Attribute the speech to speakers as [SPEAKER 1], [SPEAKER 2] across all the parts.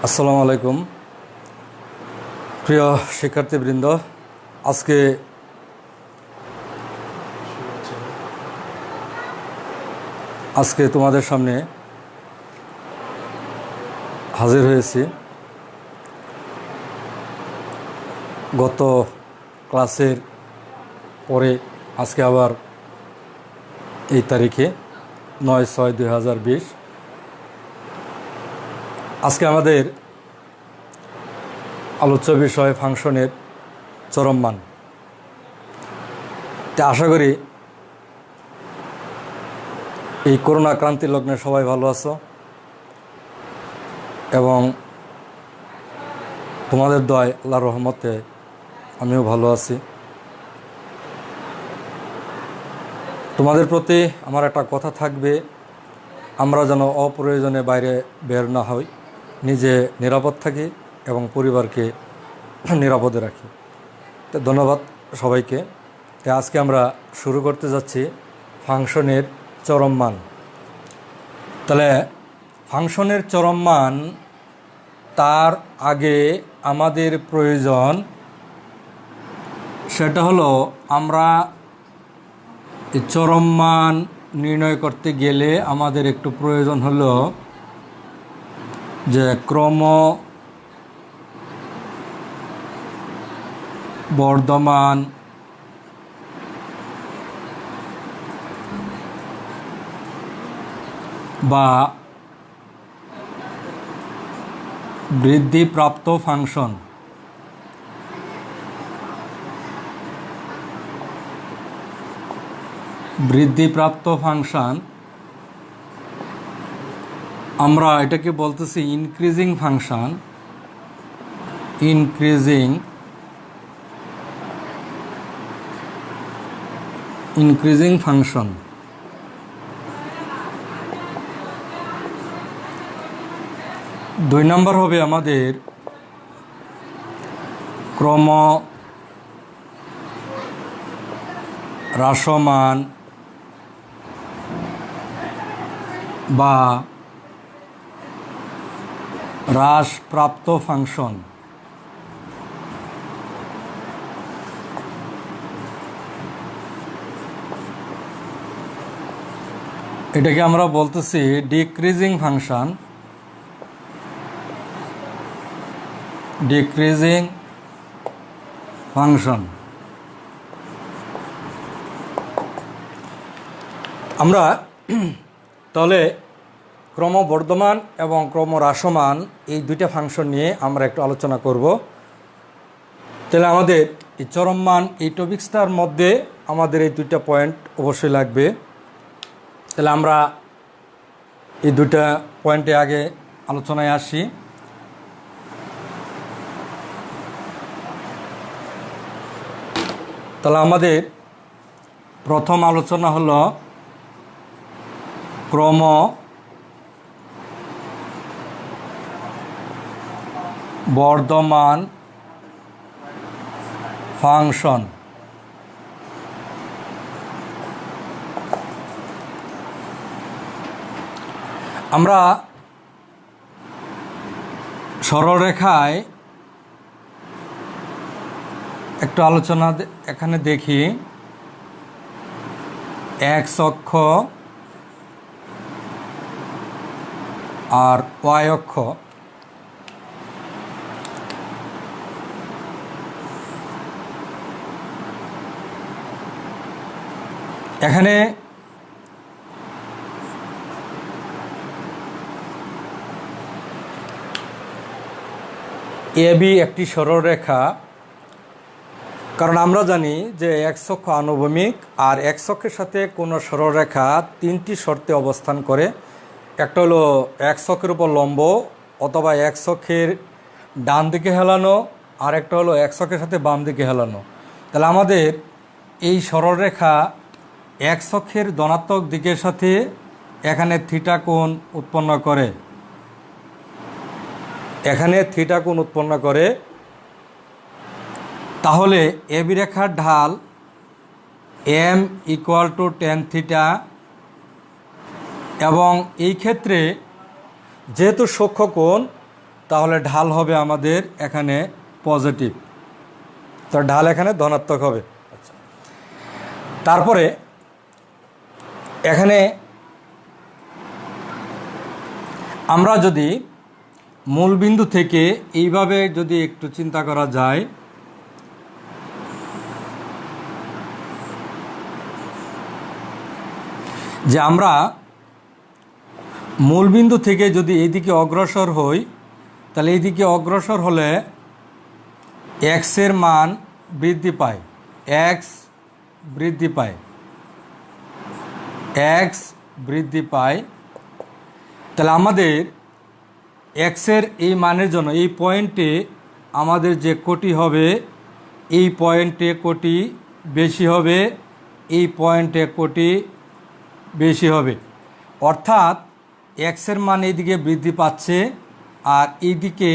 [SPEAKER 1] আসসালামু আলাইকুম প্রিয় শিক্ষার্থীবৃন্দ, আজকে তোমাদের সামনে হাজির হয়েছি। গত ক্লাসের পরে আজকে আবার এই তারিখে 9/6/2020 আজকে আমাদের আলোচ্য বিষয় ফাংশনের চরম মান। আশা করি এই করোনা ক্রান্তি লগ্নে সবাই ভালো আছো এবং তোমাদের দয় আল্লাহর রহমতে আমিও ভালো আছি। তোমাদের প্রতি আমার একটা কথা থাকবে, আমরা যেন অপ্রয়োজনে বাইরে বের না হই, নিজে নিরাপদ থাকি এবং পরিবারকে নিরাপদে রাখি। তো ধন্যবাদ সবাইকে। আজকে আমরা শুরু করতে যাচ্ছি ফাংশনের চরম মান। তাহলে ফাংশনের চরম মান, তার আগে আমাদের প্রয়োজন সেটা হলো আমরা এই চরম মান নির্ণয় করতে গেলে আমাদের একটু প্রয়োজন হলো যে ক্রম বর্ধমান বা বৃদ্ধিপ্রাপ্ত ফাংশন। বৃদ্ধিপ্রাপ্ত ফাংশন আমরা এটাকে বলতেছি ইনক্রিজিং ফাংশন। Increasing function. দুই নম্বর হবে আমাদের ক্রম হ্রাসমান বা হ্রাসপ্রাপ্ত ফাংশন। এটাকে আমরা বলতেছি ডিক্রিজিং ফাংশন। Decreasing function. আমরা তাহলে ক্রমবর্ধমান এবং ক্রমহ্রাসমান এই দুইটা ফাংশন নিয়ে আমরা একটু আলোচনা করব। তাহলে আমাদের এই চরম মান এই টপিক্সটার মধ্যে আমাদের এই দুইটা পয়েন্ট অবশ্যই লাগবে। তাহলে আমরা এই দুইটা পয়েন্টে আগে আলোচনায় আসি। তাহলে আমাদের প্রথম আলোচনা হলো ক্রম বর্ধমান ফাংশন। আমরা সরলরেখায় একটু আলোচনা এখানে দেখি। এক্স অক্ষ আর ওয়াই অক্ষ, এখানে এবি একটি সরলরেখা। কারণ আমরা জানি যে এক্স অক্ষ আনুভূমিক, আর এক্স অক্ষের সাথে কোনো সরলরেখা তিনটি শর্তে অবস্থান করে। একটা হলো এক্স অক্ষের উপর লম্ব অথবা এক্স অক্ষের ডান দিকে হেলানো, আর একটা হলো এক্স অক্ষের সাথে বাম দিকে হেলানো। তাহলে আমাদের এই সরলরেখা এক্স অক্ষের ধনাত্মক দিকের সাথে এখানে থিটা কোণ উৎপন্ন করে। এখানে থিটা কোণ উৎপন্ন করে। তাহলে এবি রেখার ঢাল m = tan θ, এবং এই ক্ষেত্রে যেহেতু সূক্ষ্মকোণ, তাহলে ঢাল হবে আমাদের এখানে পজিটিভ, তো ঢাল এখানে ধনাত্মক হবে। আচ্ছা, তারপরে এখানে আমরা যদি মূলবিন্দু থেকে এইভাবে যদি একটু চিন্তা করা যায়, যে আমরা মূলবিন্দু থেকে যদি এইদিকে অগ্রসর হই, তাহলে এইদিকে অগ্রসর হলে এক্সের মান বৃদ্ধি পায়, এক্স বৃদ্ধি পায়, এক্স বৃদ্ধি পায়। তাহলে আমাদের এক্সের এই মানের জন্য এই পয়েন্টে আমাদের যে কোটি হবে, এই পয়েন্টে কোটি বেশি হবে, এই পয়েন্টে কোটি বেশি হবে, অর্থাৎ এক্সের মান এইদিকে বৃদ্ধি পাচ্ছে আর এইদিকে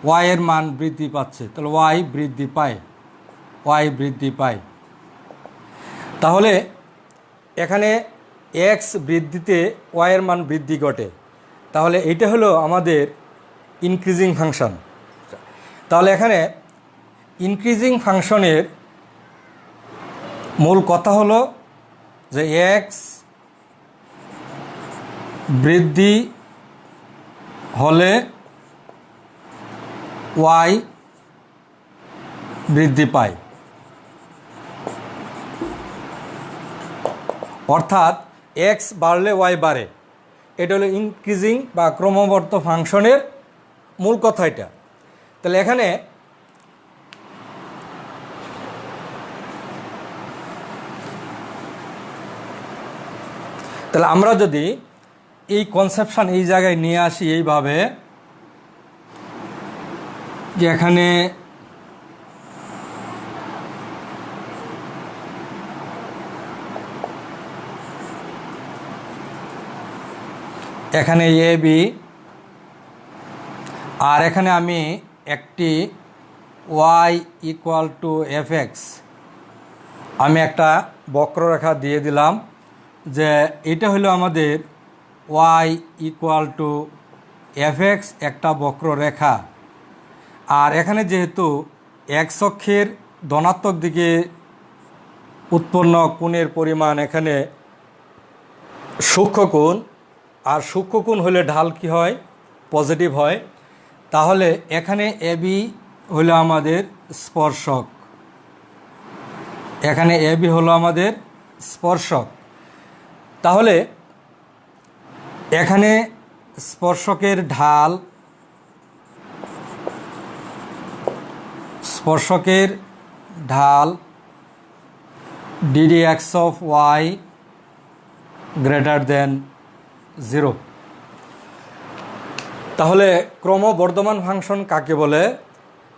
[SPEAKER 1] ওয়াইয়ের মান বৃদ্ধি পাচ্ছে, তাহলে ওয়াই বৃদ্ধি পায়, ওয়াই বৃদ্ধি পায়। তাহলে এখানে এক্স বৃদ্ধিতে ওয়াইয়ের মান বৃদ্ধি ঘটে, তাহলে এটা হলো আমাদের ইনক্রিজিং ফাংশন। তাহলে এখানে ইনক্রিজিং ফাংশনের মূল কথা হলো যে এক্স বৃদ্ধি হলে ওয়াই বৃদ্ধি পায়, অর্থাৎ এক্স বাড়লে ওয়াই বাড়ে। এটা হলো ইনক্রিজিং বা ক্রমবর্ধমান ফাংশনের মূল কথা এটা। তাহলে এখানে তাহলে আমরা যদি এই কনসেপশন এই জায়গায় নিয়ে আসি এইভাবে, যে এখানে এখানে এ বি, আর এখানে আমি একটি y equal to f x আমি একটা বক্ররেখা দিয়ে দিলাম, যে এটা হলো আমাদের y equal to f x একটা বক্ররেখা। আর এখানে যেহেতু এক্স অক্ষের ধনাত্মক দিকে উৎপন্ন কোণের পরিমাণ এখানে সূক্ষ্মকোণ, আর সূক্ষ্মকোণ হলে ঢাল কি হয়, পজিটিভ হয়। তাহলে এখানে এবি হলো আমাদের স্পর্শক, এখানে এবি হলো আমাদের স্পর্শক। তাহলে এখানে স্পর্শকের ঢাল, স্পর্শকের ঢাল dd x of Y greater than 0। তাহলে ক্রমবর্ধমান ফাংশন কাকে বলে,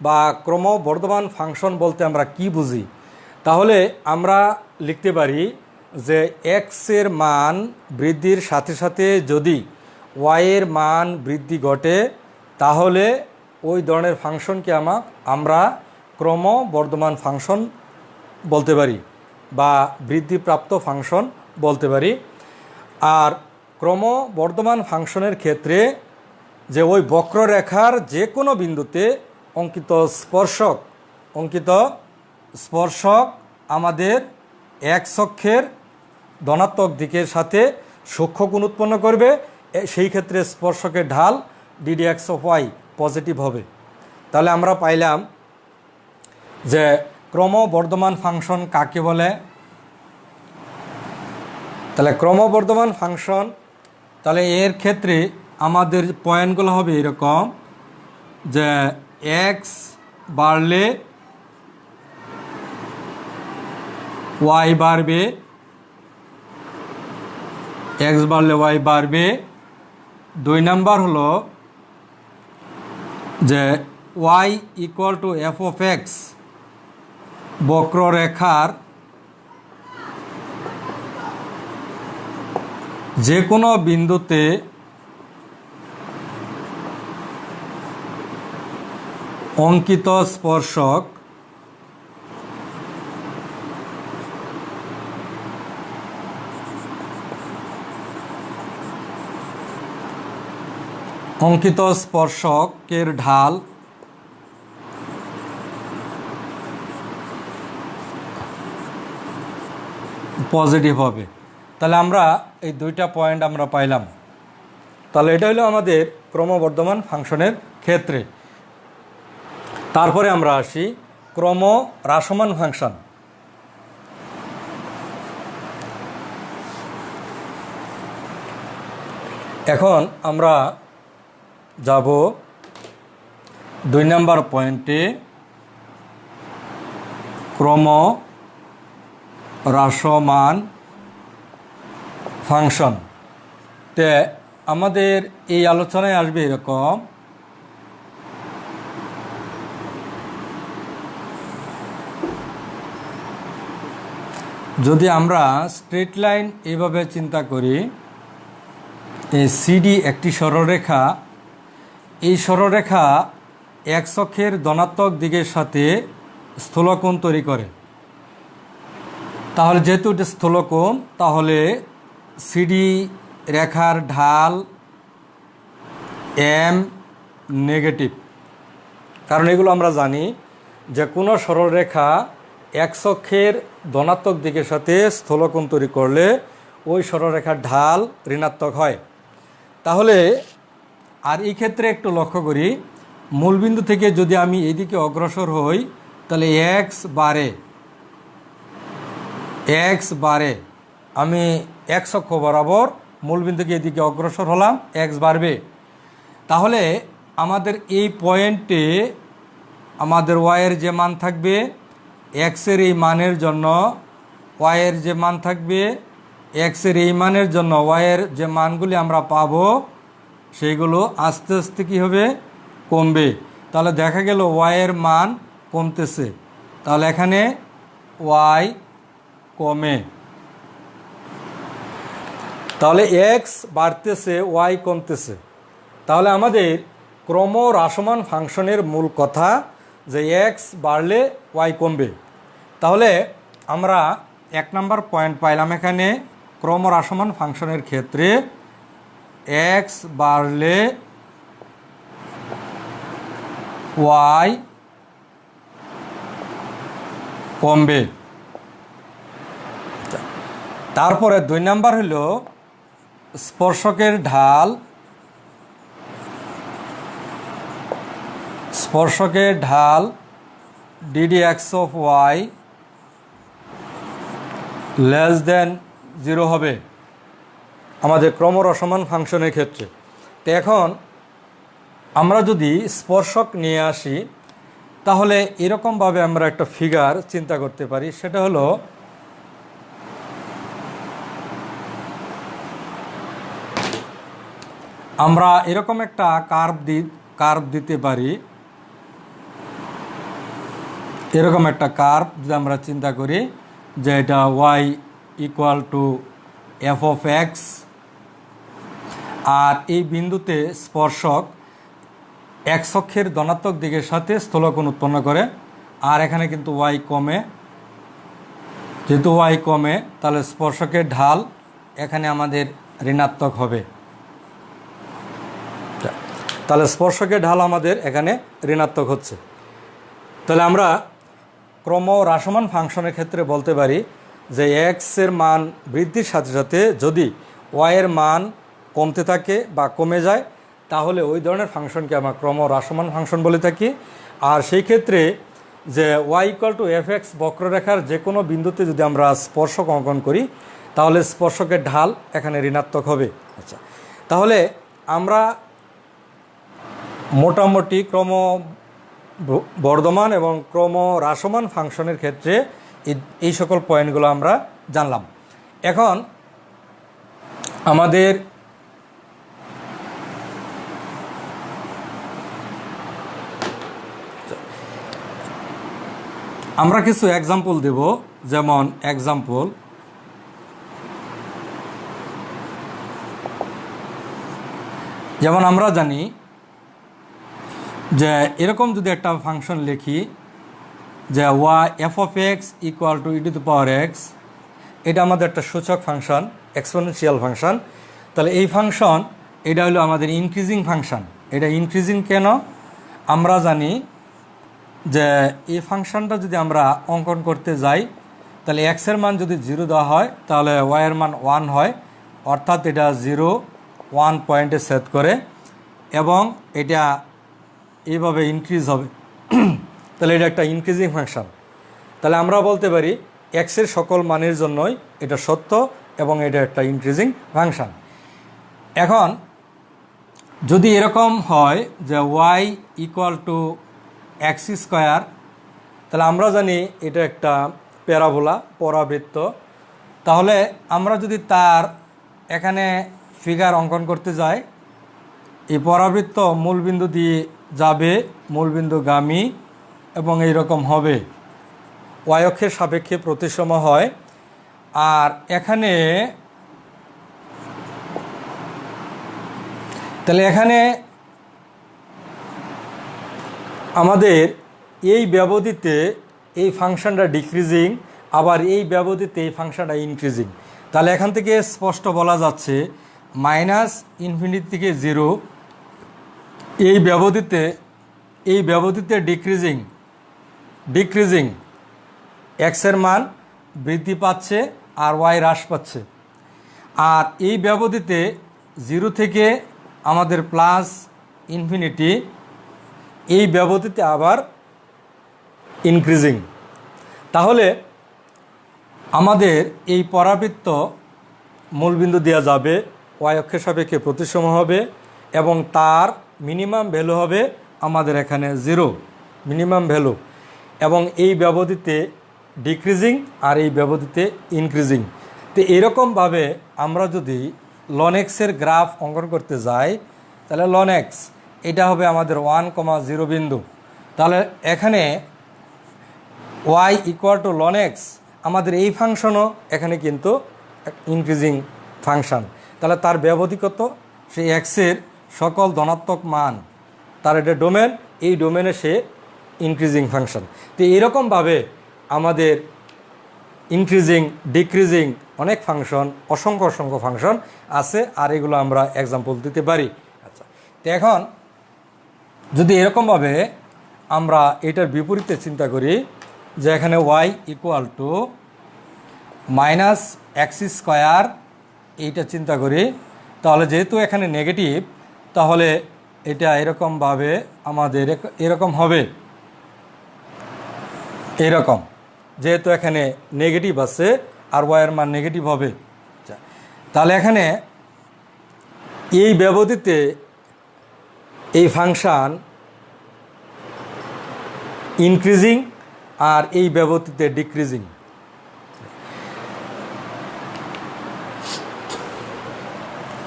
[SPEAKER 1] বা ক্রমবর্ধমান ফাংশন বলতে আমরা কি বুঝি? তাহলে আমরা লিখতে পারি যে এক্সের মান বৃদ্ধির সাথে সাথে যদি ওয়াইয়ের মান বৃদ্ধি ঘটে, তাহলে ওই ধরনের ফাংশনকে আমরা ক্রমবর্ধমান ফাংশন বলতে পারি বা বৃদ্ধিপ্রাপ্ত ফাংশন বলতে পারি। আর ক্রমবর্ধমান ফাংশনের ক্ষেত্রে যে ওই বক্ররেখার যে কোনো বিন্দুতে অঙ্কিত স্পর্শক আমাদের এক্স অক্ষের ধনাত্মক দিকের সাথে সূক্ষ্মকোণ উৎপন্ন করবে, সেই ক্ষেত্রে স্পর্শকের ঢাল dd x of y positive হবে। তাহলে আমরা পাইলাম যে ক্রমবর্ধমান ফাংশন কাকে বলে। তাহলে ক্রমবর্ধমান ফাংশন, তাহলে এর ক্ষেত্রে আমাদের পয়েন্টগুলো হবে এরকম, যে এক্স বাড়লে ওয়াই বাড়বে, এক্স বাড়লে ওয়াই বাড়বে। 2 নাম্বার হলো যে y equal to F of x বক্ররেখার যে কোনো বিন্দুতে অঙ্কিত স্পর্শক অঙ্কিত স্পর্শকের ঢাল পজিটিভ হবে। তাহলে আমরা এই দুইটা পয়েন্ট আমরা পাইলাম। তাহলে এটা হলো আমাদের ক্রমবর্ধমান ফাংশনের ক্ষেত্রে। তারপরে আমরা আসি ক্রম হ্রাসমান ফাংশন। এখন আমরা যাব 2 নম্বর পয়েন্টে, ক্রম হ্রাসমান ফাংশন। তে আমাদের এই আলোচনায় আসবে এরকম, যদি আমরা স্ট্রেট লাইন এইভাবে চিন্তা করি, এই সিডি একটি সরলরেখা, এই সরলরেখা এক্স অক্ষের ধনাত্মক দিকের সাথে স্থূলকোণ তৈরি করে। তাহলে যেহেতু এটা স্থূলকোণ, তাহলে সিডি রেখার ঢাল এম নেগেটিভ। কারণ এগুলো আমরা জানি যে কোনো সরলরেখা এক্স অক্ষের ধনাত্মক দিকের সাথে স্থূলকোণ তৈরি করলে ওই সরলরেখার ঢাল ঋণাত্মক হয়। তাহলে আর এই ক্ষেত্রে একটু লক্ষ্য করি, মূলবিন্দু থেকে যদি আমি এদিকে অগ্রসর হই, তাহলে এক্স বারে আমি এক্স অক্ষ বরাবর মূলবিন্দু থেকে এদিকে অগ্রসর হলাম, এক্স বাড়বে। তাহলে আমাদের এই পয়েন্টে আমাদের ওয়াইয়ের যে মান থাকবে, এক্সের এই মানের জন্য ওয়াইয়ের যে মান থাকবে, এক্সের এই মানের জন্য ওয়াইয়ের যে মানগুলি আমরা পাব, সেইগুলো আস্তে আস্তে কী হবে, কমবে। তাহলে দেখা গেল ওয়াইয়ের মান কমতেছে, তাহলে এখানে ওয়াই কমে। তাহলে এক্স বাড়তেছে, ওয়াই কমতেছে। তাহলে আমাদের ক্রম হ্রাসমান ফাংশনের মূল কথা যে এক্স বাড়লে ওয়াই কমবে। তাহলে আমরা 1 নম্বর পয়েন্ট পাইলাম এখানে, ক্রম হ্রাসমান ফাংশনের ক্ষেত্রে এক্স বাড়লে ওয়াই কমবে। তারপরে 2 নম্বর হলো স্পর্শকের ঢাল dd x of y less than 0 হবে আমাদের ক্রম হ্রাসমান ফাংশনের ক্ষেত্রে। তো এখন আমরা যদি স্পর্শক নিয়ে আসি, তাহলে এরকমভাবে আমরা একটা ফিগার চিন্তা করতে পারি। সেটা হলো আমরা এরকম একটা কার্ভ দিতে পারি। এরকম একটা কার্ভ যদি আমরা চিন্তা করি যে এটা Y equal to F of X, আর এই বিন্দুতে স্পর্শক এক্স অক্ষের ধনাত্মক দিকের সাথে স্থূলকোণ উৎপন্ন করে, আর এখানে কিন্তু ওয়াই কমে। যেহেতু ওয়াই কমে, তাহলে স্পর্শকের ঢাল এখানে আমাদের ঋণাত্মক হবে। তাহলে স্পর্শকের ঢাল আমাদের এখানে ঋণাত্মক হচ্ছে। তাহলে আমরা ক্রম হ্রাসমান ফাংশনের ক্ষেত্রে বলতে পারি যে এক্সের মান বৃদ্ধির সাথে সাথে যদি ওয়াইয়ের মান কমতে থাকে বা কমে যায়, তাহলে ওই ধরনের ফাংশনকে আমরা ক্রম হ্রাসমান ফাংশন বলে থাকি। আর সেই ক্ষেত্রে যে y equal to f x বক্ররেখার যে কোনো বিন্দুতে যদি আমরা স্পর্শক অঙ্কন করি, তাহলে স্পর্শকের ঢাল এখানে ঋণাত্মক হবে। আচ্ছা, তাহলে আমরা মোটামুটি ক্রম বর্ধমান এবং ক্রম হ্রাসমান ফাংশনের ক্ষেত্রে এই সকল পয়েন্টগুলো আমরা জানলাম। এখন আমাদের আমরা কিছু এক্সাম্পল দেব। যেমন এক্সাম্পল, যেমন আমরা জানি যে এরকম যদি একটা ফাংশন লিখি যে y f of x equal to e to the power x, এটা আমাদের একটা সূচক ফাংশন, এক্সপোনেনশিয়াল ফাংশন। তাহলে এই ফাংশন এটা হলো আমাদের ইনক্রিজিং ফাংশন। এটা ইনক্রিজিং কেন? আমরা জানি যে এই ফাংশনটা যদি আমরা অঙ্কন করতে যাই তাহলে এক্সের মান যদি 0 দেওয়া হয় তাহলে ওয়াইয়ের মান 1 হয়, অর্থাৎ এটা 0 1 পয়েন্টে সেট করে এবং এটা এইভাবে ইনক্রিজ হবে। তাহলে এটা একটা ইনক্রিজিং ফাংশন। তাহলে আমরা বলতে পারি এক্সের সকল মানের জন্যই এটা সত্য এবং এটা একটা ইনক্রিজিং ফাংশন। এখন যদি এরকম হয় যে y equal to x square, তাহলে আমরা জানি এটা একটা প্যারাবোলা, পরাবৃত্ত। তাহলে আমরা যদি তার এখানে ফিগার অঙ্কন করতে যাই, এই পরাবৃত্ত মূলবিন্দু দিয়ে যাবে, মূলবিন্দুগামী এবং এইরকম হবে, ওয়াই অক্ষের সাপেক্ষে প্রতিসম হয়। আর এখানে তাহলে এখানে আমাদের এই ব্যবধিতে এই ফাংশনটা ডিক্রিজিং, আবার এই ব্যবধিতে এই ফাংশনটা ইনক্রিজিং। তাহলে এখান থেকে স্পষ্ট বলা যাচ্ছে -∞ থেকে 0 এই ব্যবধিতে ডিক্রিজিং এক্সের মান বৃদ্ধি পাচ্ছে আর ওয়াই হ্রাস পাচ্ছে। আর এই ব্যবধিতে 0 থেকে আমাদের +∞, এই ব্যবধিতে আবার ইনক্রিজিং। তাহলে আমাদের এই পরাবৃত্ত মূলবিন্দু দেওয়া যাবে, ওয়াই অক্ষের সাপেক্ষে প্রতিসম হবে এবং তার মিনিমাম ভ্যালু হবে আমাদের এখানে 0 মিনিমাম ভ্যালু, এবং এই ব্যবধিতে ডিক্রিজিং আর এই ব্যবধিতে ইনক্রিজিং। তো এরকমভাবে আমরা যদি লন এক্সের গ্রাফ অঙ্কন করতে যাই তাহলে লন এক্স এটা হবে আমাদের 1,0 বিন্দু। তাহলে এখানে y equal to ln x, আমাদের এই ফাংশনও এখানে কিন্তু ইনক্রিজিং ফাংশন। তাহলে তার ব্যবধি কত? সেই এক্সের সকল ধনাত্মক মান, তার এটা ডোমেন, এই ডোমেনে সে ইনক্রিজিং ফাংশন। তো এরকমভাবে আমাদের ইনক্রিজিং, ডিক্রিজিং অনেক ফাংশন, অসংখ্য ফাংশন আছে, আর এগুলো আমরা এক্সাম্পল দিতে পারি। আচ্ছা, তো এখন যদি এরকমভাবে আমরা এটার বিপরীতে চিন্তা করি যে এখানে ওয়াই ইকুয়াল টু -x², এইটা চিন্তা করি, তাহলে যেহেতু এখানে নেগেটিভ তাহলে এটা এরকমভাবে আমাদের এরকম হবে, এরকম, যেহেতু এখানে নেগেটিভ আছে আর ওয়াইয়ের মান নেগেটিভ হবে। তাহলে এখানে এই ব্যবধিতে এই ফাংশন ইনক্রিজিং আর এই ব্যবধিতে ডিক্রিজিং।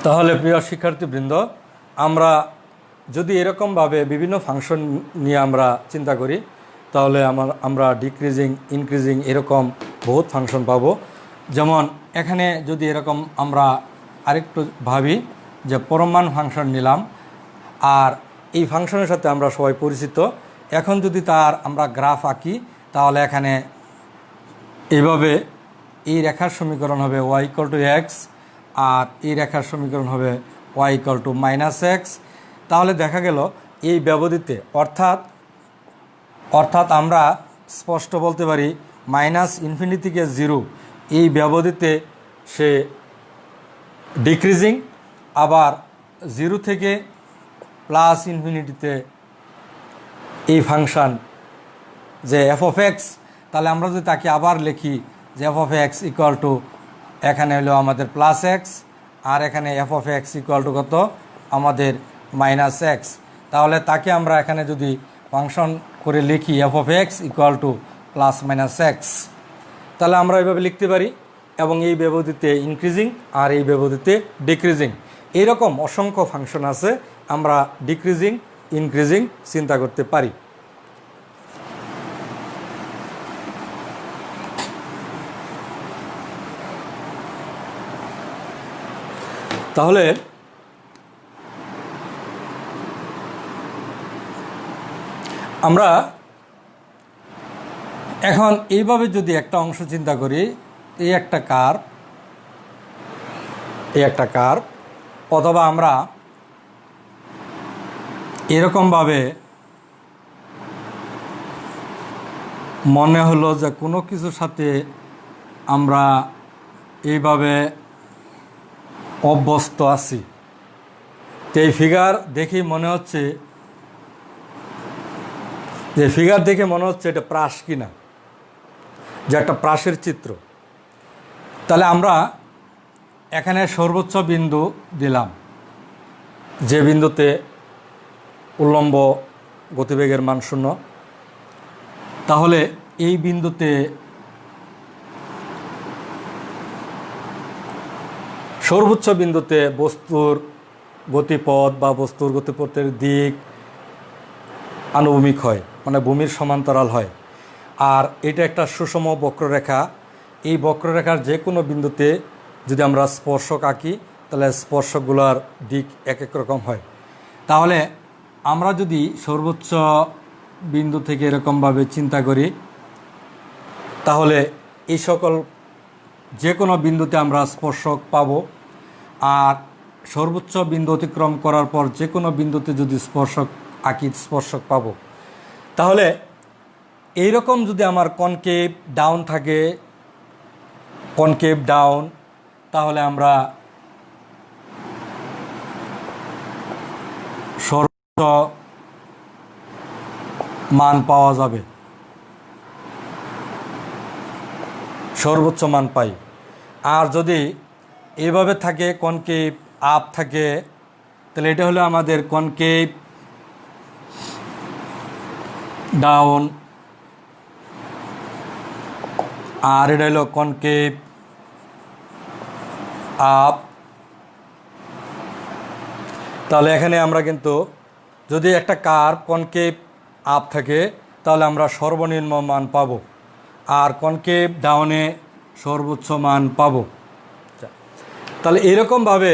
[SPEAKER 1] তাহলে প্রিয় শিক্ষার্থীবৃন্দ, আমরা যদি এরকমভাবে বিভিন্ন ফাংশন নিয়ে আমরা চিন্তা করি তাহলে আমরা ডিক্রিজিং, ইনক্রিজিং এরকম বহুত ফাংশন পাবো। যেমন এখানে যদি এরকম আমরা আরেকটু ভাবি যে পরমাণু ফাংশন নিলাম, আর এই ফাংশনের সাথে আমরা সবাই পরিচিত। এখন যদি তার আমরা গ্রাফ আঁকি তাহলে এখানে এইভাবে এই রেখার সমীকরণ হবে ওয়াই ইকুয়াল টু এক্স, আর এই রেখার সমীকরণ হবে ওয়াই ইকুয়াল টু -x। তাহলে দেখা গেল এই ব্যবধিতে, অর্থাৎ আমরা স্পষ্ট বলতে পারি -∞ থেকে 0 এই ব্যবধিতে সে ডিক্রিজিং, আবার 0 থেকে +∞ এই ফাংশন যে f(x), তাহলে আমরা যদি তাকে আবার লিখি যে f(x) ইকুয়াল টু, এখানে হলো আমাদের +x আর এখানে f(x) ইকুয়াল টু কত আমাদের -x, তাহলে তাকে আমরা এখানে যদি ফাংশন করে লিখি f(x) ইকুয়াল টু +-x, তাহলে আমরা এইভাবে লিখতে পারি। এবং এই ব্যবধিতে ইনক্রিজিং আর এই ব্যবধিতে ডিক্রিজিং, এরকম অসংখ্য ফাংশন আছে, আমরা ডিক্রিজিং, ইনক্রিজিং চিন্তা করতে পারি। তাহলে আমরা এখন এইভাবে যদি একটা অংশ চিন্তা করি, এই একটা কার্ভ, অথবা আমরা এরকমভাবে মনে হলো যে কোনো কিছুর সাথে আমরা এইভাবে অভ্যস্ত আছি। তো এই ফিগার দেখেই মনে হচ্ছে এটা প্রাস কিনা, যে একটা প্রাসের চিত্র। তাহলে আমরা এখানে সর্বোচ্চ বিন্দু দিলাম, যে বিন্দুতে উল্লম্ব গতিবেগের মান 0। তাহলে এই বিন্দুতে সর্বোচ্চ বিন্দুতে বস্তুর গতিপথ বা বস্তুর গতিপথের দিক আনুভূমিক হয়, মানে ভূমির সমান্তরাল হয়। আর এটা একটা সুষম বক্ররেখা। এই বক্ররেখার যে কোনো বিন্দুতে যদি আমরা স্পর্শক আঁকি তাহলে স্পর্শকগুলোর দিক এক এক রকম হয়। তাহলে আমরা যদি সর্বোচ্চ বিন্দু থেকে এরকমভাবে চিন্তা করি, তাহলে এই সকল যে কোনো বিন্দুতে আমরা স্পর্শক পাব। আর সর্বোচ্চ বিন্দু অতিক্রম করার পর যে কোনো বিন্দুতে যদি স্পর্শক আঁকি, স্পর্শক পাব। তাহলে এইরকম যদি আমার কনকেভ ডাউন থাকে, কনকেভ ডাউন, তাহলে আমরা সর্বোচ্চ মান পাওয়া যাবে, সর্বোচ্চ মান পাই। আর যদি এভাবে থাকে, কনকেভ আপ থাকে, তাহলে এটা হলো আমাদের কনকেভ ডাউন, আর এটা হলো কনকেভ আপ। তাহলে এখানে আমরা কিন্তু যদি একটা কার্ভ কনকেভ আপ থাকে তাহলে আমরা সর্বনিম্ন মান পাব, আর কনকেভ ডাউনে সর্বোচ্চ মান পাব। তাহলে এরকমভাবে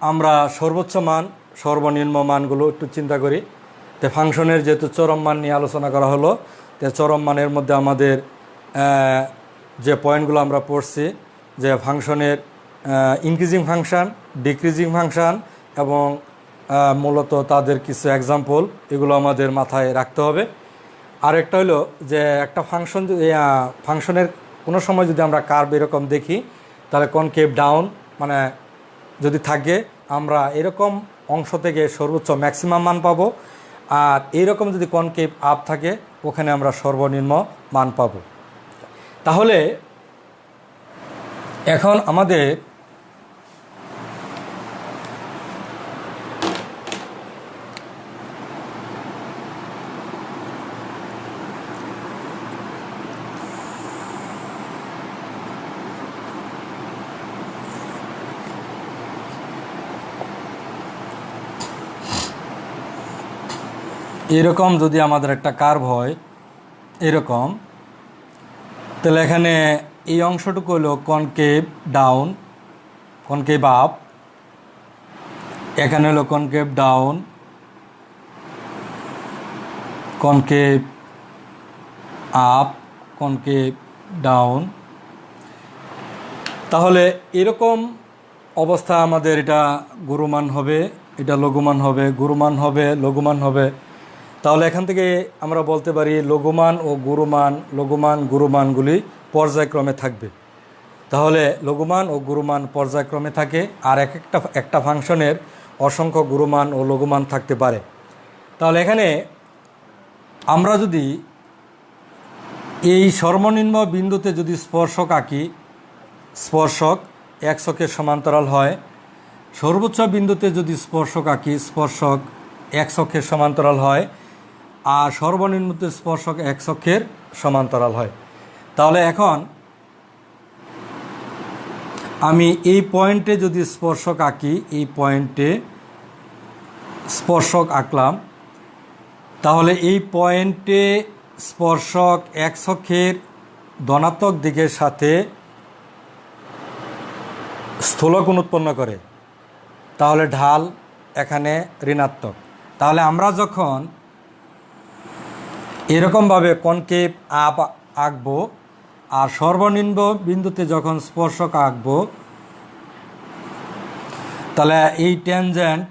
[SPEAKER 1] আমরা সর্বোচ্চ মান সর্বনিম্ন মানগুলো একটু চিন্তা করি। তো ফাংশনের যেহেতু চরম মান নিয়ে আলোচনা করা হলো, তো চরম মানের মধ্যে আমাদের যে পয়েন্টগুলো আমরা পড়ছি, যে ফাংশনের ইনক্রিজিং ফাংশন, ডিক্রিজিং ফাংশন এবং মূলত তাদের কিছু এক্সাম্পল, এগুলো আমাদের মাথায় রাখতে হবে। আর একটা হলো যে একটা ফাংশনের কোনো সময় যদি আমরা কার্ভ এরকম দেখি, তাহলে কনকেভ ডাউন মানে যদি থাকে, আমরা এরকম অংশ থেকে সর্বোচ্চ ম্যাক্সিমাম মান পাবো। আর এইরকম যদি কনকেভ আপ থাকে, ওখানে আমরা সর্বনিম্ন মান পাব। তাহলে এখন আমাদের এরকম যদি আমাদের একটা কার্ভ হয় এরকম, তাহলে এখানে এই অংশটুকু হলো কনকেভ ডাউন, কনকেভ আপ, এখানে হলো concave down, concave up, concave down. তাহলে এরকম অবস্থা আমাদের এটা গুরুমান হবে, এটা লঘুমান হবে, গুরুমান হবে, লঘুমান হবে। তাহলে এখান থেকে আমরা বলতে পারি লঘুমান ও গুরুমান, লঘুমান গুরুমানগুলি পর্যায়ক্রমে থাকবে। তাহলে লঘুমান ও গুরুমান পর্যায়ক্রমে থাকে, আর একটা ফাংশনের অসংখ্য গুরুমান ও লঘুমান থাকতে পারে। তাহলে এখানে আমরা যদি এই সর্বনিম্ন বিন্দুতে যদি স্পর্শক আঁকি, স্পর্শক এক্স অক্ষের সমান্তরাল হয়। সর্বোচ্চ বিন্দুতে যদি স্পর্শক আঁকি, স্পর্শক এক্স অক্ষের সমান্তরাল হয়। আর সর্বনিম্নতে স্পর্শক এক্স অক্ষের সমান্তরাল হয়। তাহলে এখন আমি এই পয়েন্টে যদি স্পর্শক আঁকি, এই পয়েন্টে স্পর্শক আঁকলাম, তাহলে এই পয়েন্টে স্পর্শক এক্স অক্ষের ধনাত্মক দিকের সাথে স্থূলকোণ উৎপন্ন করে। তাহলে ঢাল এখানে ঋণাত্মক। তাহলে আমরা যখন এরকমভাবে কনকেভ আপ আঁকবো আর সর্বনিম্ন বিন্দুতে যখন স্পর্শক আঁকবো, তাহলে এই ট্যানজেন্ট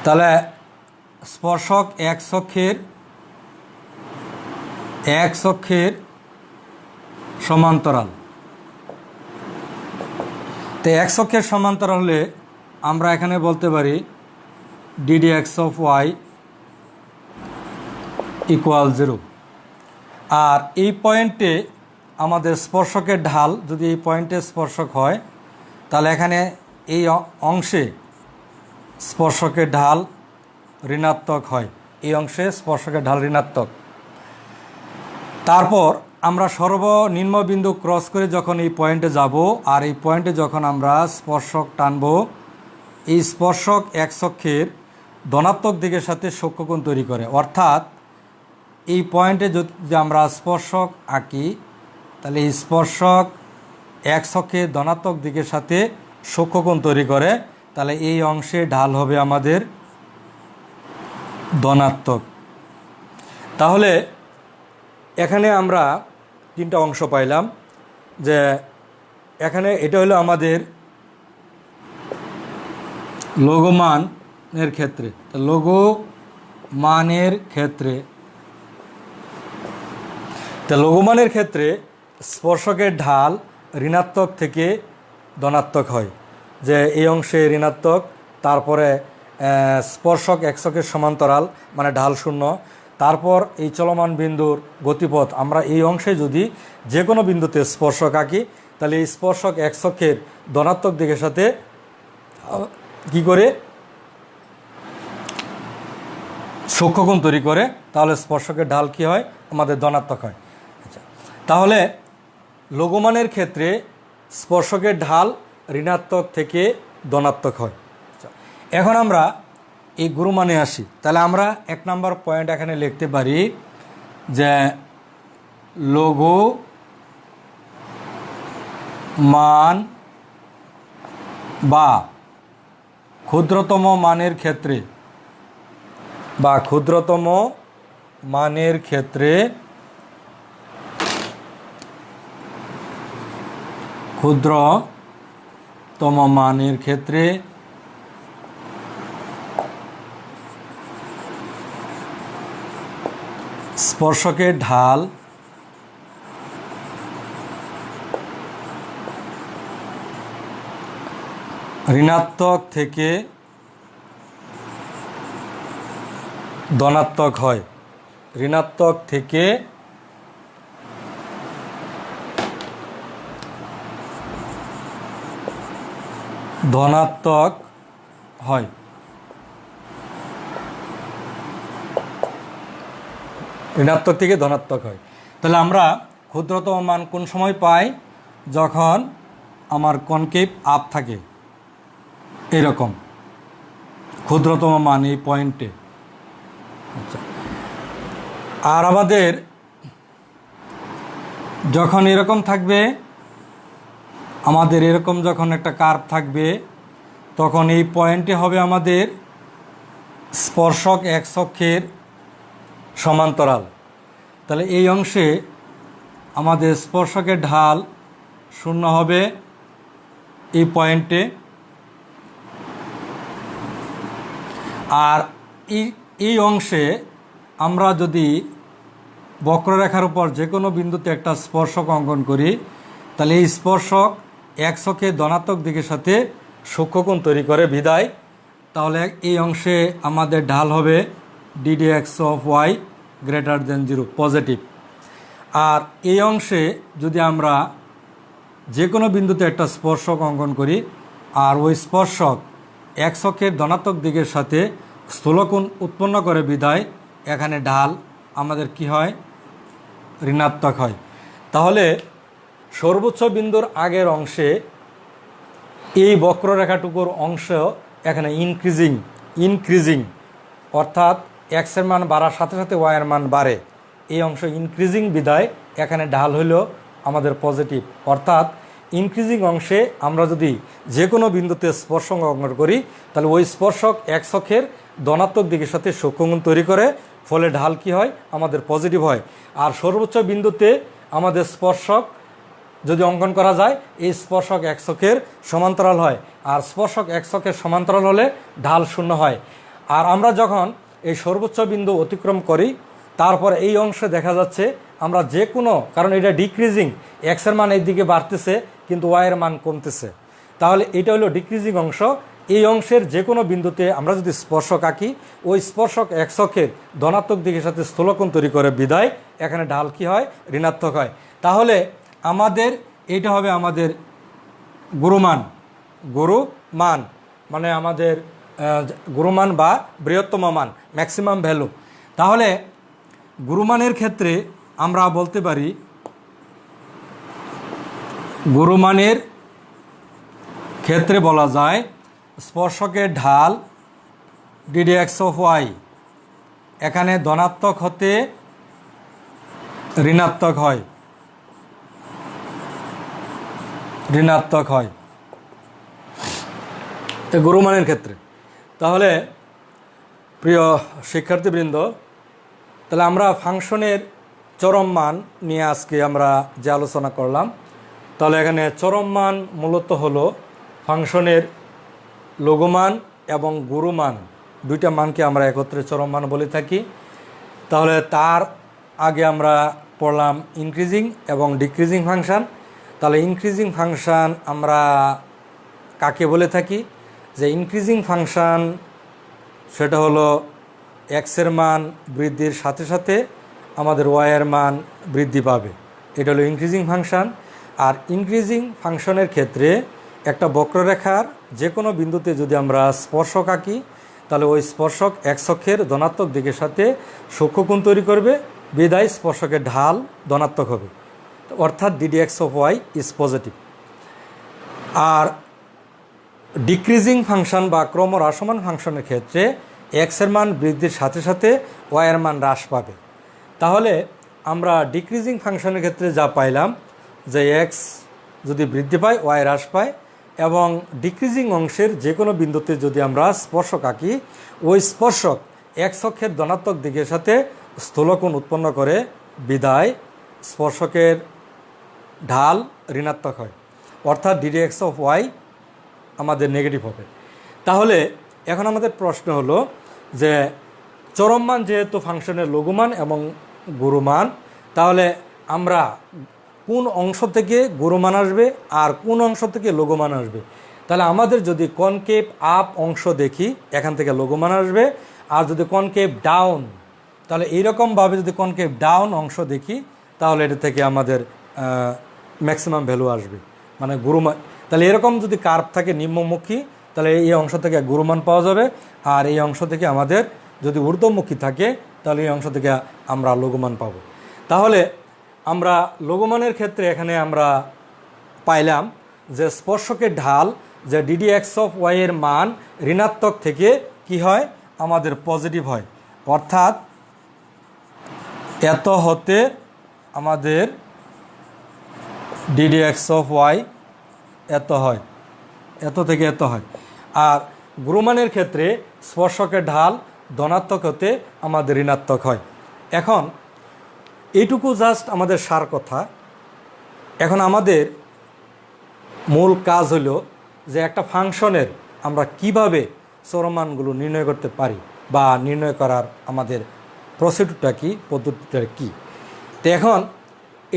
[SPEAKER 1] তাহলে স্পর্শক এক অক্ষের সমান্তরাল। তো এক অক্ষের সমান্তরাল হলে আমরা এখানে বলতে পারি dd x of y equal 0। আর এই পয়েন্টে আমাদের স্পর্শকের ঢাল যদি এই পয়েন্টে স্পর্শক হয়, তাহলে এখানে এই অংশে স্পর্শকের ঢাল ঋণাত্মক হয়, এই অংশে স্পর্শকের ঢাল ঋণাত্মক। তারপর আমরা সর্বনিম্ন বিন্দু ক্রস করে যখন এই পয়েন্টে যাব, আর এই পয়েন্টে যখন আমরা স্পর্শক টানব, এই স্পর্শক এক অক্ষের ধনাত্মক দিকের সাথে সূক্ষ্মকোণ তৈরি করে। অর্থাৎ এই পয়েন্টে যদি আমরা স্পর্শক আঁকি, তাহলে এই স্পর্শক এক অক্ষের ধনাত্মক দিকের সাথে সূক্ষ্মকোণ তৈরি করে, তাহলে এই অংশে ঢাল হবে আমাদের ধনাত্মক। তাহলে এখানে আমরা তিনটা অংশ পাইলাম, যে এখানে এটা হলো আমাদের লঘুমানের ক্ষেত্রে। লঘুমানের ক্ষেত্রে স্পর্শকের ঢাল ঋণাত্মক থেকে ধনাত্মক হয়, যে এই অংশে ঋণাত্মক, তারপরে স্পর্শক এক অক্ষের সমান্তরাল মানে ঢাল শূন্য। তারপর এই চলমান বিন্দুর গতিপথ, আমরা এই অংশে যদি যে কোনো বিন্দুতে স্পর্শক আঁকি, তাহলে এই স্পর্শক এক অক্ষের ধনাত্মক দিকের সাথে কি করে সূক্ষ্মকোণ তৈরি করে, তাহলে স্পর্শকের ঢাল কি হয়, আমাদের ধনাত্মক হয়। আচ্ছা, তাহলে লঘুমানের ক্ষেত্রে স্পর্শকের ঢাল ঋণাত্মক থেকে ধনাত্মক হয়। আচ্ছা, এখন আমরা এই গুরুমানে আসি। তাহলে আমরা 1 নম্বর পয়েন্ট এখানে লিখতে পারি যে লঘু মান বা ক্ষুদ্রতম মানের ক্ষেত্রে স্পর্শকের ঢাল ঋণাত্মক থেকে ধনাত্মক হয়, তাহলে আমরা ক্ষুদ্রতম মান কোন সময় পাই, যখন আমার কনকেভ আপ থাকে, এরকম ক্ষুদ্রতম মান এই পয়েন্টে। আচ্ছা, আর আমাদের যখন এরকম থাকবে, যখন একটা কার্ভ থাকবে, তখন এই পয়েন্টে হবে আমাদের স্পর্শক এক অক্ষের সমান্তরাল। তাহলে এই অংশে আমাদের স্পর্শকের ঢাল শূন্য হবে এই পয়েন্টে। আর এই অংশে আমরা যদি বক্ররেখার উপর যে কোনো বিন্দুতে একটা স্পর্শক অঙ্কন করি, তাহলে এই স্পর্শক এক অক্ষের ধনাত্মক দিকের সাথে সূক্ষ্মকোণ তৈরি করে বিদায়, তাহলে এই অংশে আমাদের ঢাল হবে D D x of Y greater than 0 positive. আর এই অংশে যদি আমরা যে কোনো বিন্দুতে একটা স্পর্শক অঙ্কন করি, আর ওই স্পর্শক এক অক্ষের ধনাত্মক দিকের সাথে স্থূলকোণ উৎপন্ন করে বিদায়, এখানে ঢাল আমাদের কি হয়, ঋণাত্মক হয়। তাহলে সর্বোচ্চ বিন্দুর আগের অংশে এই বক্ররেখাটুকুর অংশ এখানে ইনক্রিজিং, অর্থাৎ এক্সের মান বাড়ার সাথে সাথে ওয়াইয়ের মান বাড়ে, এই অংশ ইনক্রিজিং বিদায় এখানে ঢাল হইল আমাদের পজিটিভ। অর্থাৎ ইনক্রিজিং অংশে আমরা যদি যে কোনো বিন্দুতে স্পর্শক অঙ্কন করি, তাহলে ওই স্পর্শক এক অক্ষের ধনাত্মক দিকের সাথে সূক্ষ্মকোণ তৈরি করে, ফলে ঢাল কি হয়, আমাদের পজিটিভ হয়। আর সর্বোচ্চ বিন্দুতে আমাদের স্পর্শক যদি অঙ্কন করা যায়, এই স্পর্শক এক অক্ষের সমান্তরাল হয়, আর স্পর্শক এক অক্ষের সমান্তরাল হলে ঢাল শূন্য হয়। আর আমরা যখন এই সর্বোচ্চ বিন্দু অতিক্রম করি তারপর এই অংশে দেখা যাচ্ছে আমরা যে কোনো, কারণ এটা ডিক্রিজিং, এক্সের মান এই দিকে বাড়তেছে কিন্তু ওয়াইয়ের মান কমতেছে, তাহলে এটা হলো ডিক্রিজিং অংশ। এই অংশের যে কোনো বিন্দুতে আমরা যদি স্পর্শক আঁকি, ওই স্পর্শক এক্স অক্ষের ধনাত্মক দিকের সাথে স্থূলকোণ তৈরি করে বিদায় এখানে ঢাল কী হয়, ঋণাত্মক হয়। তাহলে আমাদের এইটা হবে আমাদের গুরুমান, গুরুমান মানে আমাদের গুরুমান বা বৃহত্তম মান, ম্যাক্সিমাম ভ্যালু। তাহলে গুরুমানের ক্ষেত্রে আমরা বলতে পারি, গুরুমানের ক্ষেত্রে বলা যায় স্পর্শকের ঢাল ডিডি এক্স অফ ওয়াই এখানে ধনাত্মক হতে ঋণাত্মক হয়, ঋণাত্মক হয় গুরুমানের ক্ষেত্রে। তাহলে প্রিয় শিক্ষার্থীবৃন্দ, তাহলে আমরা ফাংশনের চরম মান নিয়ে আজকে আমরা যে আলোচনা করলাম, তাহলে এখানে চরম মান মূলত হলো ফাংশনের লঘুমান এবং গুরুমান, দুইটা মানকে আমরা একত্রে চরম মান বলে থাকি। তাহলে তার আগে আমরা পড়লাম ইনক্রিজিং এবং ডিক্রিজিং ফাংশান। তাহলে ইনক্রিজিং ফাংশান আমরা কাকে বলে থাকি, যে ইনক্রিজিং ফাংশান সেটা হলো এক্সের মান বৃদ্ধির সাথে সাথে আমাদের ওয়াইয়ের মান বৃদ্ধি পাবে, এটা হলো ইনক্রিজিং ফাংশান। আর ইনক্রিজিং ফাংশনের ক্ষেত্রে একটা বক্ররেখার যে কোনো বিন্দুতে যদি আমরা স্পর্শক আঁকি, তাহলে ওই স্পর্শক এক্স অক্ষের ধনাত্মক দিকের সাথে সূক্ষ্মকোণ তৈরি করবে, বিদায় স্পর্শকের ঢাল ধনাত্মক হবে, অর্থাৎ dd x of y is positive. আর ডিক্রিজিং ফাংশন বা ক্রমহ্রাসমান ফাংশনের ক্ষেত্রে এক্সের মান বৃদ্ধির সাথে সাথে ওয়াইয়ের মান হ্রাস পাবে। তাহলে আমরা ডিক্রিজিং ফাংশনের ক্ষেত্রে যা পাইলাম, যে এক্স যদি বৃদ্ধি পায় ওয়াই হ্রাস পায়, এবং ডিক্রিজিং অংশের যে কোনো বিন্দুতে যদি আমরা স্পর্শক আঁকি, ওই স্পর্শক এক্স অক্ষের ধনাত্মক দিকের সাথে স্থূলকোণ উৎপন্ন করে, বিদায় স্পর্শকের ঢাল ঋণাত্মক হয়, অর্থাৎ ডিডি এক্স অফ ওয়াই আমাদের নেগেটিভ হবে। তাহলে এখন আমাদের প্রশ্ন হলো যে চরম মান যেহেতু ফাংশনের লঘুমান এবং গুরুমান, তাহলে আমরা কোন অংশ থেকে গুরুমান আসবে আর কোন অংশ থেকে লঘুমান আসবে? তাহলে আমাদের যদি কনকেভ আপ অংশ দেখি, এখান থেকে লঘুমান আসবে, আর যদি কনকেভ ডাউন, তাহলে এইরকমভাবে যদি কনকেভ ডাউন অংশ দেখি, তাহলে এটা থেকে আমাদের ম্যাক্সিমাম ভ্যালু আসবে, মানে গুরুমান। তাহলে এরকম যদি কার্ভ থাকে নিম্নমুখী, তাহলে এই অংশ থেকে গুরুমান পাওয়া যাবে, আর এই অংশ থেকে আমাদের যদি ঊর্ধ্বমুখী থাকে, তাহলে এই অংশ থেকে আমরা লঘুমান পাব। তাহলে আমরা লঘুমানের ক্ষেত্রে এখানে আমরা পাইলাম যে স্পর্শকের ঢাল, যে ডিডি এক্স অফ ওয়াই এর মান ঋণাত্মক থেকে কি হয়, আমাদের পজিটিভ হয়, অর্থাৎ এত হতে আমাদের ডিডি এক্স অফ ওয়াই এত হয়, এত থেকে এত হয়। আর গুরুমানের ক্ষেত্রে স্পর্শকের ঢাল ধনাত্মক হতে আমাদের ঋণাত্মক হয়। এখন এইটুকু জাস্ট আমাদের সার কথা। এখন আমাদের মূল কাজ হলো যে একটা ফাংশনের আমরা কিভাবে চরমানগুলো নির্ণয় করতে পারি, বা নির্ণয় করার আমাদের প্রসিডিউরটা কী, পদ্ধতিটা কী। তো এখন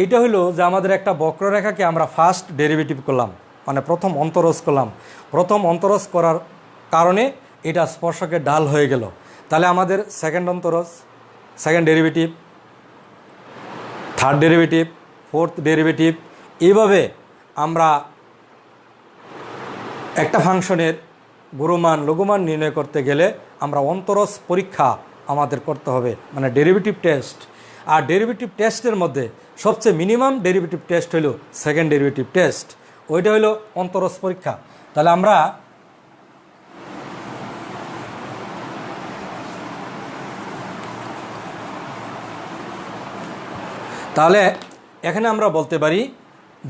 [SPEAKER 1] এইটা হলো যে আমাদের একটা বক্ররেখাকে আমরা ফার্স্ট ডেরিভেটিভ করলাম, মানে প্রথম অন্তরজ করলাম। প্রথম অন্তরজ করার কারণে এটা স্পর্শকের ঢাল হয়ে গেল। তাহলে আমাদের সেকেন্ড অন্তরজ, second derivative, third derivative, fourth derivative, এইভাবে আমরা একটা ফাংশনের গুরুমান লঘুমান নির্ণয় করতে গেলে আমরা অন্তরজ পরীক্ষা আমাদের করতে হবে, মানে ডেরিভেটিভ টেস্ট। আর ডেরিভেটিভ টেস্টের মধ্যে সবচেয়ে মিনিমাম ডেরিভেটিভ টেস্ট হলো সেকেন্ড ডেরিভেটিভ টেস্ট, ওইটা হলো অন্তরজ পরীক্ষা। তাহলে আমরা এখানে আমরা বলতে পারি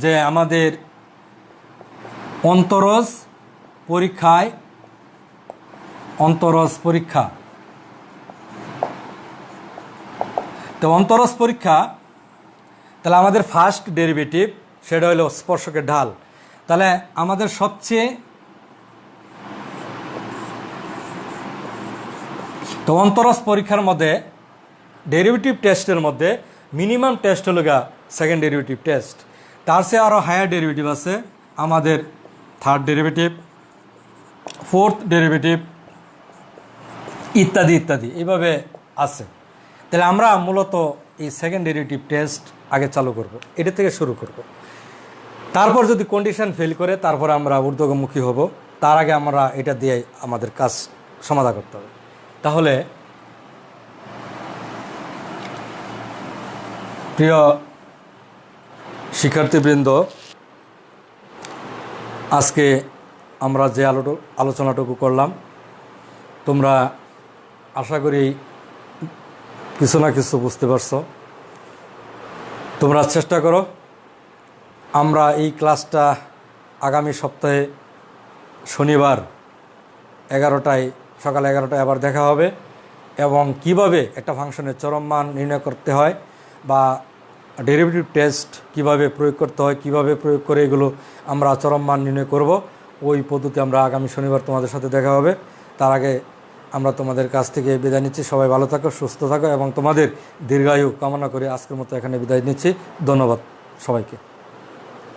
[SPEAKER 1] যে আমাদের অন্তরজ পরীক্ষায়, অন্তরজ পরীক্ষা, তো অন্তরজ পরীক্ষা, তাহলে আমাদের ফার্স্ট ডেরিভেটিভ সেটা হলো স্পর্শকের ঢাল। তাহলে আমাদের সবচেয়ে তো অন্তরজ পরীক্ষার মধ্যে ডেরিভেটিভ টেস্টের মধ্যে মিনিমাম টেস্ট হলো গা সেকেন্ড ডেরিভেটিভ টেস্ট, তার চেয়ে আরও হায়ার ডেরিভেটিভ আছে আমাদের থার্ড ডেরিভেটিভ, ফোর্থ ডেরিভেটিভ ইত্যাদি ইত্যাদি এইভাবে আছে। তাহলে আমরা মূলত এই সেকেন্ড ডেরিভেটিভ টেস্ট আগে চালু করব, এটা থেকে শুরু করব। তারপর যদি কন্ডিশন ফেল করে তারপর আমরা ঊর্ধ্বমুখী হব, তার আগে আমরা এটা দিয়ে আমাদের কাজ সমাধান করতে হবে। তাহলে প্রিয় শিক্ষার্থীবৃন্দ, আজকে আমরা যে আলোচনাটুকু করলাম তোমরা আশা করি কিছু না কিছু বুঝতে পারছো। তোমরা চেষ্টা করো, আমরা এই ক্লাসটা আগামী সপ্তাহে শনিবার 11টায়, সকাল 11টায় আবার দেখা হবে, এবং কিভাবে একটা ফাংশনের চরম মান নির্ণয় করতে হয় বা ডেরিভেটিভ টেস্ট কিভাবে প্রয়োগ করতে হয়, কিভাবে প্রয়োগ করে এগুলো আমরা চরম মান নির্ণয় করব, ওই পদ্ধতি আমরা আগামী শনিবার তোমাদের সাথে দেখা হবে। তার আগে আমরা তোমাদের কাছ থেকে বিদায় নিচ্ছি। সবাই ভালো থাকো, সুস্থ থাকো এবং তোমাদের দীর্ঘায়ু কামনা করে আজকের মতো এখানে বিদায় নিচ্ছি। ধন্যবাদ সবাইকে।